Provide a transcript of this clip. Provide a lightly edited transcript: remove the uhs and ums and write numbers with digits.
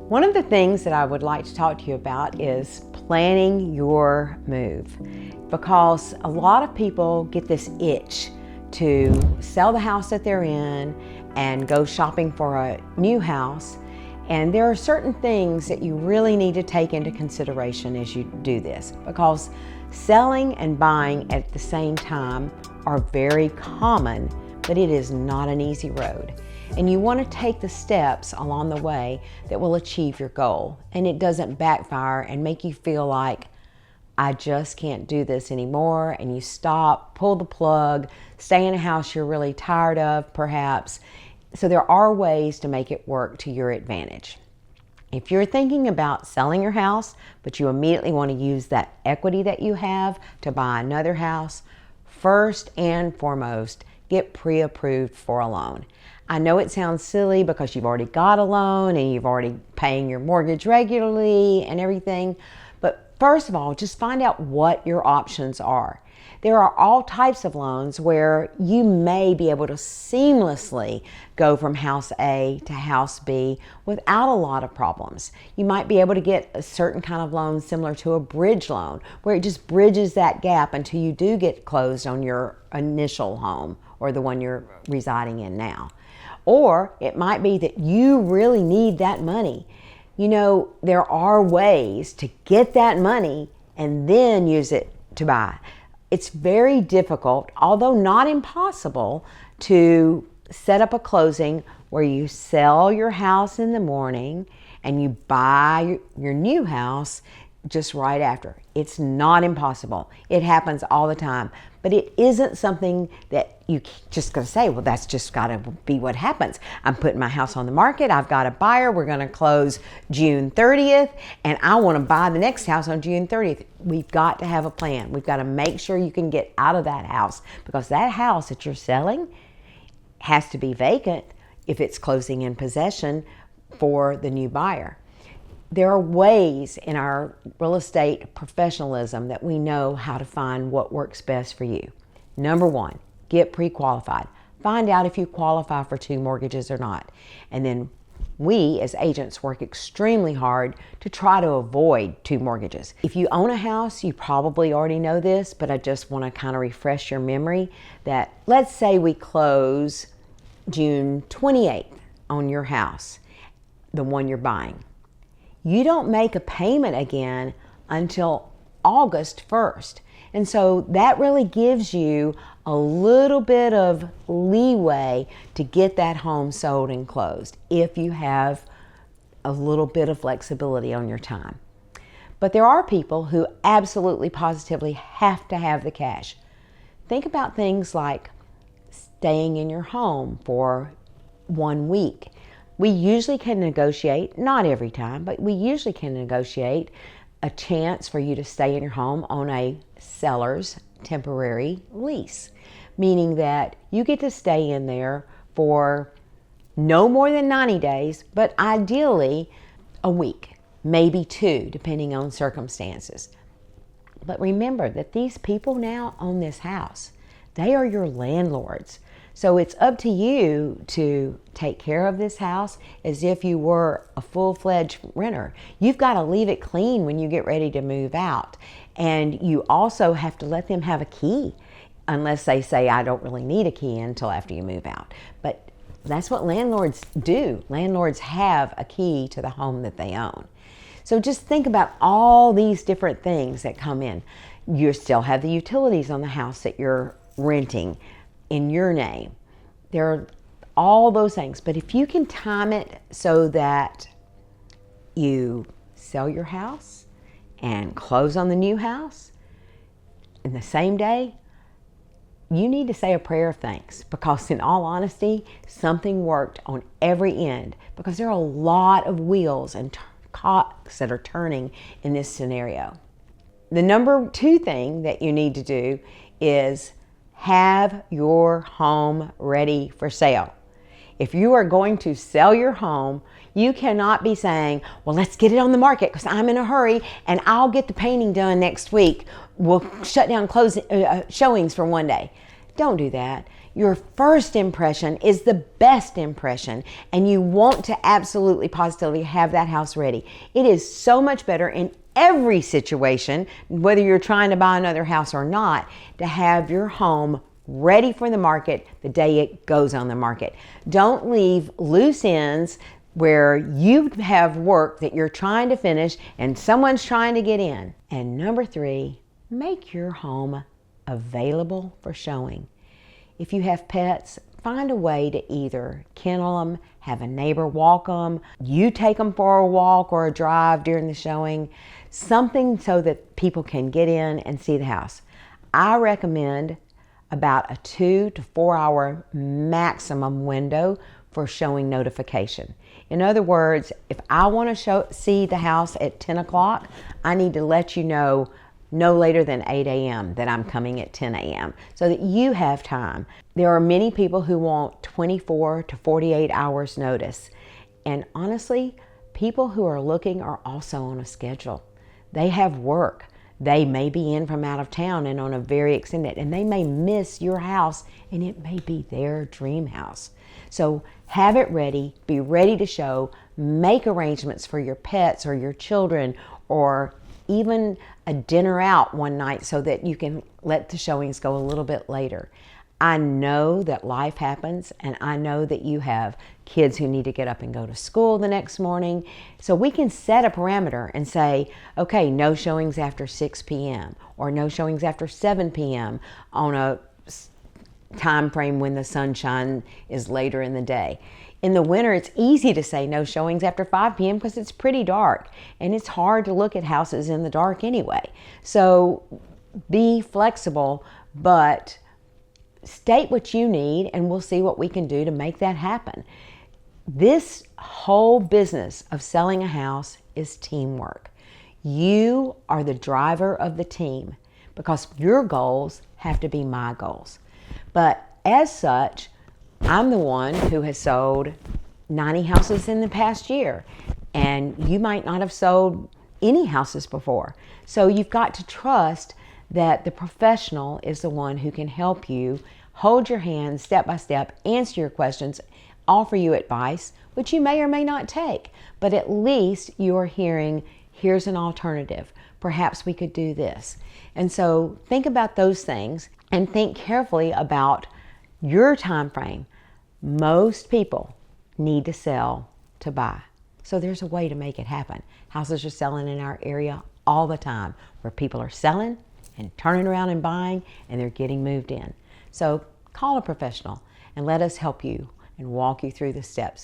One of the things that I would like to talk to you about is planning your move, because a lot of people get this itch to sell the house that they're in and go shopping for a new house. And there are certain things that you really need to take into consideration as you do this, because selling and buying at the same time are very common, but it is not an easy road. And you want to take the steps along the way that will achieve your goal, and it doesn't backfire and make you feel like, I just can't do this anymore, and you stop, pull the plug, stay in a house you're really tired of perhaps. So there are ways to make it work to your advantage. If you're thinking about selling your house, but you immediately want to use that equity that you have to buy another house, first and foremost, get pre-approved for a loan. I know it sounds silly because you've already got a loan and you've already paying your mortgage regularly and everything, but first of all, just find out what your options are. There are all types of loans where you may be able to seamlessly go from house A to house B without a lot of problems. You might be able to get a certain kind of loan similar to a bridge loan, where it just bridges that gap until you do get closed on your initial home or the one you're residing in now. Or it might be that you really need that money. You know, there are ways to get that money and then use it to buy. It's very difficult, although not impossible, to set up a closing where you sell your house in the morning and you buy your new house just right after. It's not impossible. It happens all the time, but it isn't something that you just gonna say, well, that's just gotta be what happens. I'm putting my house on the market. I've got a buyer. We're gonna close June 30th, and I wanna buy the next house on June 30th. We've got to have a plan. We've got to make sure you can get out of that house, because that house that you're selling has to be vacant if it's closing in possession for the new buyer. There are ways in our real estate professionalism that we know how to find what works best for you. Number one, get pre-qualified. Find out if you qualify for 2 mortgages or not. And then we as agents work extremely hard to try to avoid 2 mortgages. If you own a house, you probably already know this, but I just want to kind of refresh your memory that, let's say we close June 28th on your house, the one you're buying. You don't make a payment again until August 1st. And so that really gives you a little bit of leeway to get that home sold and closed if you have a little bit of flexibility on your time. But there are people who absolutely positively have to have the cash. Think about things like staying in your home for 1 week. We usually can negotiate, not every time, but we usually can negotiate a chance for you to stay in your home on a seller's temporary lease, meaning that you get to stay in there for no more than 90 days, but ideally a week, maybe 2, depending on circumstances. But remember that these people now own this house. They are your landlords. So it's up to you to take care of this house as if you were a full-fledged renter. You've got to leave it clean when you get ready to move out. And you also have to let them have a key, unless they say, I don't really need a key until after you move out. But that's what landlords do. Landlords have a key to the home that they own. So just think about all these different things that come in. You still have the utilities on the house that you're renting in your name. There are all those things. But if you can time it so that you sell your house and close on the new house in the same day, you need to say a prayer of thanks, because in all honesty, something worked on every end, because there are a lot of wheels and cogs that are turning in this scenario. The number 2 thing that you need to do is have your home ready for sale. If you are going to sell your home, you cannot be saying, well, let's get it on the market because I'm in a hurry and I'll get the painting done next week. We'll shut down showings for 1 day. Don't do that. Your first impression is the best impression, and you want to absolutely positively have that house ready. It is so much better in every situation, whether you're trying to buy another house or not, to have your home ready for the market the day it goes on the market. Don't leave loose ends where you have work that you're trying to finish and someone's trying to get in. And number 3, make your home available for showing. If you have pets, find a way to either kennel them, have a neighbor walk them, you take them for a walk or a drive during the showing, something so that people can get in and see the house. I recommend about a 2 to 4 hour maximum window for showing notification. In other words, if I want to see the house at 10 o'clock, I need to let you know no later than 8 a.m. that I'm coming at 10 a.m. so that you have time. There are many people who want 24 to 48 hours notice. And honestly, people who are looking are also on a schedule. They have work. They may be in from out of town and on a very extended, and they may miss your house, and it may be their dream house. So have it ready, be ready to show, make arrangements for your pets or your children, or even a dinner out one night so that you can let the showings go a little bit later. I know that life happens, and I know that you have kids who need to get up and go to school the next morning. So we can set a parameter and say, okay, no showings after 6 p.m. or no showings after 7 p.m. on a time frame when the sunshine is later in the day. In the winter, it's easy to say no showings after 5 p.m. because it's pretty dark, and it's hard to look at houses in the dark anyway. So be flexible, but state what you need, and we'll see what we can do to make that happen. This whole business of selling a house is teamwork. You are the driver of the team because your goals have to be my goals. But as such, I'm the one who has sold 90 houses in the past year, and you might not have sold any houses before. So you've got to trust that the professional is the one who can help you, hold your hand step by step, answer your questions, offer you advice, which you may or may not take. But at least you're hearing, here's an alternative. Perhaps we could do this. And so think about those things and think carefully about your time frame. Most people need to sell to buy. So there's a way to make it happen. Houses are selling in our area all the time, where people are selling and turning around and buying, and they're getting moved in. So call a professional and let us help you and walk you through the steps.